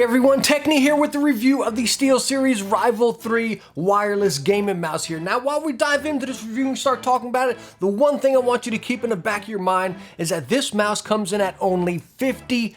everyone, Techne here with the review of the SteelSeries Rival 3 wireless gaming mouse here. Now while we dive into this review and start talking about it, the one thing I want you to keep in the back of your mind is that this mouse comes in at only $50.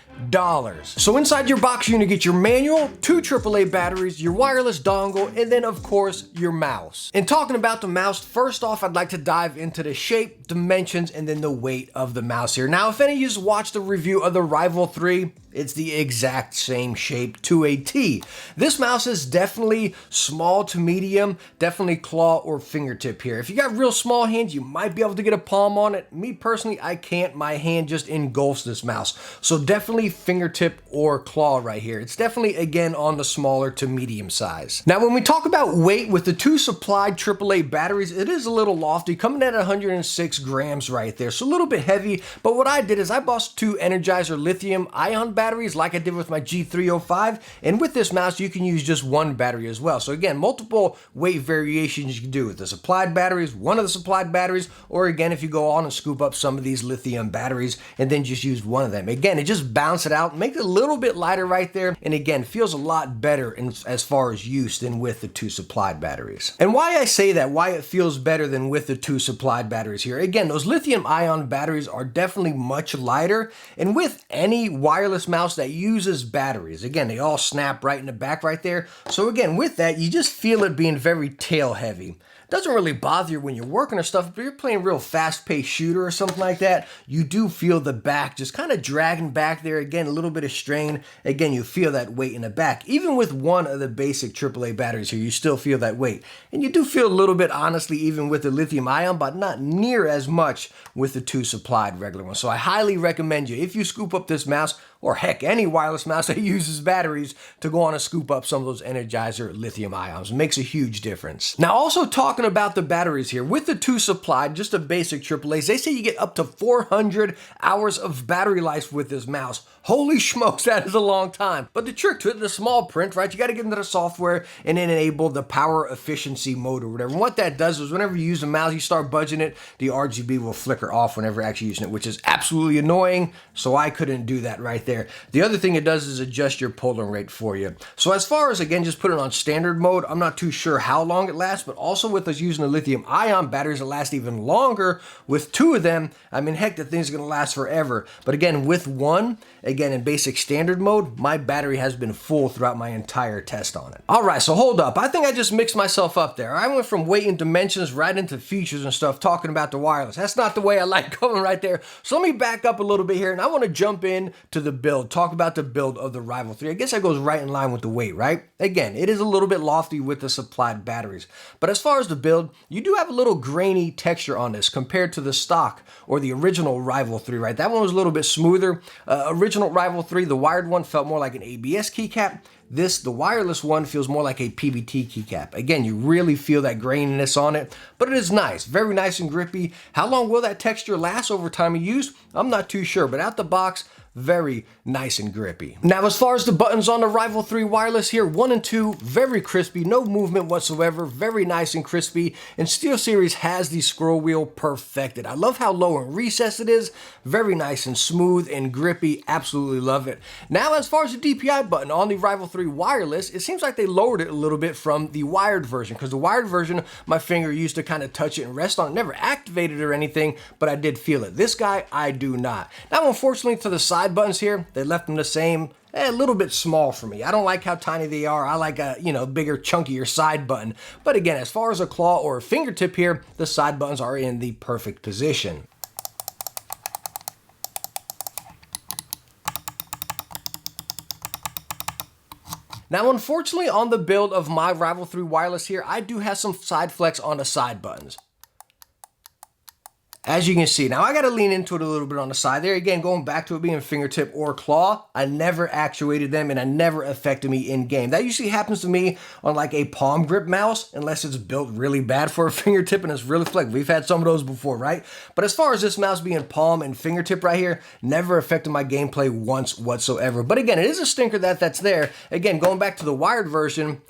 So inside your box you're going to get your manual, 2 AAA batteries, your wireless dongle, and then of course your mouse. And talking about the mouse, first off I'd like to dive into the shape, dimensions, and then the weight of the mouse here. Now if any of you watched the review of the Rival 3, it's the exact same shape to a T. This mouse is definitely small to medium, definitely claw or fingertip here. If you got real small hands, you might be able to get a palm on it. Me personally, I can't. My hand just engulfs this mouse. So definitely fingertip or claw right here. It's definitely, again, on the smaller to medium size. Now, when we talk about weight with the 2 supplied AAA batteries, it is a little lofty, coming at 106 grams right there. So a little bit heavy, but what I did is I bought 2 Energizer lithium-ion batteries like I did with my G305, and with this mouse you can use just 1 battery as well. So again, multiple weight variations you can do with the supplied batteries, one of the supplied batteries, or again if you go on and scoop up some of these lithium batteries and then just use one of them. Again, it just bounces it out, makes it a little bit lighter right there, and again feels a lot better as far as use than with the 2 supplied batteries. And why I say that, why it feels better than with the 2 supplied batteries here, again, those lithium-ion batteries are definitely much lighter, and with any wireless mouse that uses batteries, again, they all snap right in the back right there. So again, with that, you just feel it being very tail heavy. Doesn't really bother you when you're working or stuff, but you're playing real fast-paced shooter or something like that, you do feel the back just kind of dragging back there. Again, a little bit of strain. Again, you feel that weight in the back. Even with one of the basic AAA batteries here, you still feel that weight. And you do feel a little bit, honestly, even with the lithium-ion, but not near as much with the 2 supplied regular ones. So I highly recommend you, if you scoop up this mouse, or heck, any wireless mouse that uses batteries, to go on and scoop up some of those Energizer lithium ions. It makes a huge difference. Now, also talking about the batteries here, with the 2 supplied, just a basic AAAs, they say you get up to 400 hours of battery life with this mouse. Holy smokes, that is a long time. But the trick to it, the small print, right, you got to get into the software and then enable the power efficiency mode or whatever. And what that does is whenever you use the mouse, you start budging it, the RGB will flicker off whenever you're actually using it, which is absolutely annoying, so I couldn't do that right there. The other thing it does is adjust your polling rate for you. So as far as, again, just put it on standard mode, I'm not too sure how long it lasts, but also with us using the lithium-ion batteries, it lasts even longer. With 2 of them, I mean, heck, the thing's gonna last forever. But again, with 1, again, in basic standard mode, my battery has been full throughout my entire test on it. All right, so hold up. I think I just mixed myself up there. I went from weight and dimensions right into features and stuff, talking about the wireless. That's not the way I like going right there. So let me back up a little bit here, and I want to jump in to the build, talk about the build of the Rival 3. I guess that goes right in line with the weight, right? Again, it is a little bit lofty with the supplied batteries. But as far as the build, you do have a little grainy texture on this compared to the stock or the original Rival 3, right? That one was a little bit smoother. Original Rival 3, the wired one, felt more like an ABS keycap. This, the wireless one, feels more like a PBT keycap. Again, you really feel that graininess on it, but it is nice, very nice and grippy. How long will that texture last over time of use? I'm not too sure, but out the box, very nice and grippy. Now, as far as the buttons on the Rival 3 wireless here, 1 and 2, very crispy, no movement whatsoever, very nice and crispy, and SteelSeries has the scroll wheel perfected. I love how low and recessed it is, very nice and smooth and grippy, absolutely love it. Now, as far as the DPI button on the Rival 3 wireless, it seems like they lowered it a little bit from the wired version, because the wired version, my finger used to kind of touch it and rest on it, never activated or anything, but I did feel it. This guy, I do not. Now, unfortunately, to the side buttons here, they left them the same, a little bit small for me. I don't like how tiny they are. I like a, bigger, chunkier side button. But again, as far as a claw or a fingertip here, the side buttons are in the perfect position. Now, unfortunately, on the build of my Rival 3 wireless here, I do have some side flex on the side buttons. As you can see, now I got to lean into it a little bit on the side there. Again, going back to it being fingertip or claw, I never actuated them and I never affected me in game. That usually happens to me on like a palm grip mouse, unless it's built really bad for a fingertip and it's really flexible. We've had some of those before, right? But as far as this mouse being palm and fingertip right here, never affected my gameplay once whatsoever. But again, it is a stinker that that's there. Again, going back to the wired version,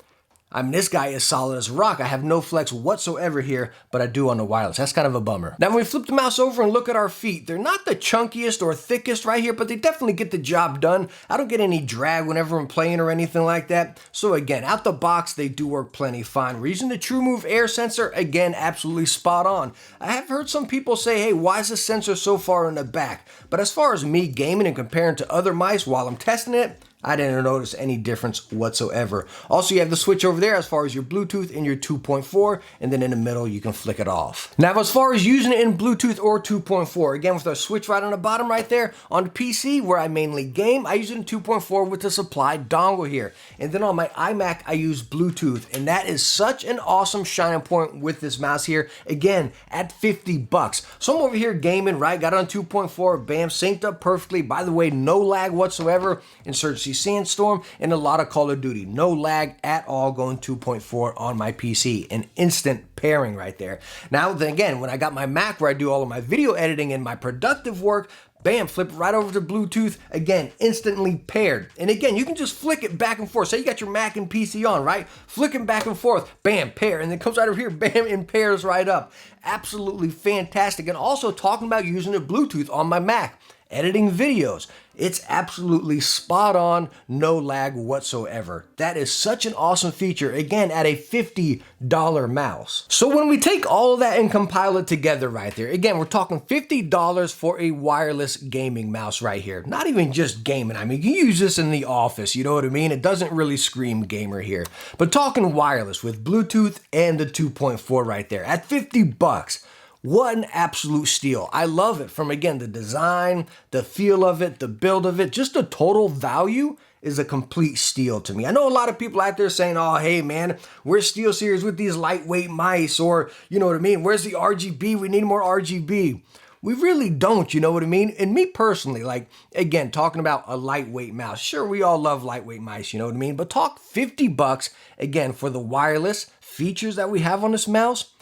I mean, this guy is solid as a rock. I have no flex whatsoever here, but I do on the wireless. That's kind of a bummer. Now, when we flip the mouse over and look at our feet, they're not the chunkiest or thickest right here, but they definitely get the job done. I don't get any drag whenever I'm playing or anything like that. So again, out the box, they do work plenty fine. We're using the TrueMove air sensor. Again, absolutely spot on. I have heard some people say, hey, why is this sensor so far in the back? But as far as me gaming and comparing to other mice while I'm testing it, I didn't notice any difference whatsoever. Also, you have the switch over there as far as your Bluetooth and your 2.4, and then in the middle, you can flick it off. Now, as far as using it in Bluetooth or 2.4, again, with our switch right on the bottom right there, on the PC, where I mainly game, I use it in 2.4 with the supplied dongle here. And then on my iMac, I use Bluetooth, and that is such an awesome shining point with this mouse here. Again, at 50 bucks. So I'm over here gaming, right? Got it on 2.4, bam, synced up perfectly. By the way, no lag whatsoever. Insurgency Sandstorm and a lot of Call of Duty. No lag at all going 2.4 on my PC. An instant pairing right there. Now, then again, when I got my Mac where I do all of my video editing and my productive work, bam, flip right over to Bluetooth, again, instantly paired. And again, you can just flick it back and forth. Say you got your Mac and PC on, right? Flicking back and forth, bam, pair. And then it comes right over here, bam, and pairs right up. Absolutely fantastic. And also talking about using the Bluetooth on my Mac. Editing videos, it's absolutely spot on, no lag whatsoever. That is such an awesome feature, again, at a $50 mouse. So when we take all of that and compile it together right there, again, we're talking $50 for a wireless gaming mouse right here. Not even just gaming, I mean, you can use this in the office, you know what I mean? It doesn't really scream gamer here. But talking wireless with Bluetooth and the 2.4 right there, at 50 bucks. What an absolute steal. I love it from, again, the design, the feel of it, the build of it, just the total value is a complete steal to me. I know a lot of people out there saying, oh, hey man, where's SteelSeries with these lightweight mice? Or, you know what I mean? Where's the RGB? We need more RGB. We really don't, you know what I mean? And me personally, like, again, talking about a lightweight mouse. Sure, we all love lightweight mice, you know what I mean? But talk 50 bucks, again, for the wireless features that we have on this mouse.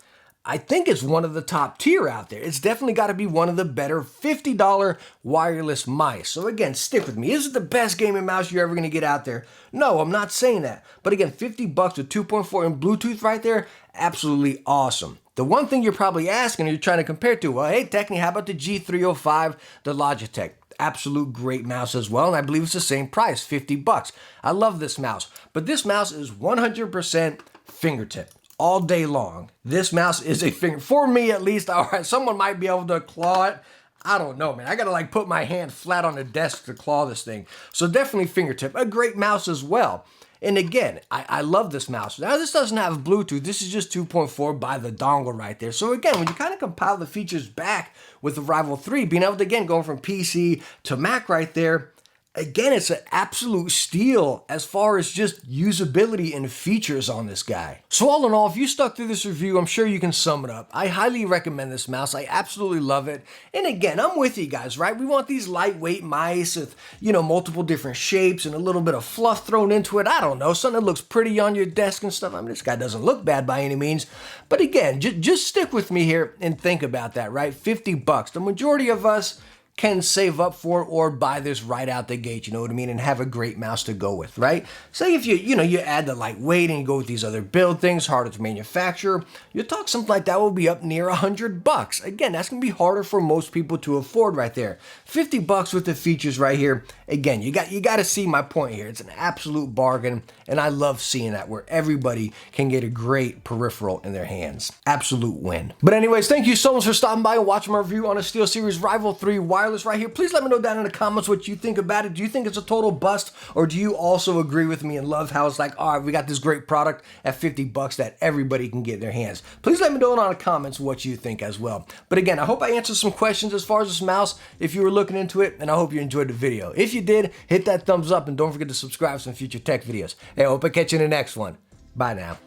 I think it's one of the top tier out there. It's definitely got to be one of the better $50 wireless mice. So again, stick with me. Is it the best gaming mouse you're ever going to get out there? No, I'm not saying that. But again, 50 bucks with 2.4 and Bluetooth right there, absolutely awesome. The one thing you're probably asking, you're trying to compare to, well, hey, Techne, how about the G305, the Logitech? Absolute great mouse as well, and I believe it's the same price, 50 bucks. I love this mouse, but this mouse is 100% fingertip. All day long. This mouse is a finger, for me at least. All right, someone might be able to claw it. I don't know, man. I gotta like put my hand flat on the desk to claw this thing. So definitely fingertip. A great mouse as well. And again, I love this mouse. Now this doesn't have Bluetooth. This is just 2.4 by the dongle right there. So again, when you kind of compile the features back with the Rival 3, being able to, again, going from PC to Mac right there, again, it's an absolute steal as far as just usability and features on this guy. So all in all, if you stuck through this review, I'm sure you can sum it up. I highly recommend this mouse. I absolutely love it. And again, I'm with you guys, right? We want these lightweight mice with, you know, multiple different shapes and a little bit of fluff thrown into it. I don't know, something that looks pretty on your desk and stuff. I mean, this guy doesn't look bad by any means. But again, just stick with me here and think about that, right? 50 bucks. The majority of us can save up for it or buy this right out the gate, you know what I mean, and have a great mouse to go with, right? Say if you add the lightweight and you go with these other build things, harder to manufacture, you'll talk something like that will be up near 100 bucks. Again, that's gonna be harder for most people to afford right there. 50 bucks with the features right here. Again, you got to see my point here. It's an absolute bargain, and I love seeing that where everybody can get a great peripheral in their hands. Absolute win. But anyways, thank you so much for stopping by and watching my review on a SteelSeries Rival 3 wireless right here. Please let me know down in the comments what you think about it. Do you think it's a total bust, or do you also agree with me and love how it's like, all right, we got this great product at 50 bucks that everybody can get in their hands? Please let me know in the comments what you think as well. But again, I hope I answered some questions as far as this mouse if you were looking into it, and I hope you enjoyed the video. If you did, hit that thumbs up and don't forget to subscribe for some future tech videos. Hey, I hope I catch you in the next one. Bye now.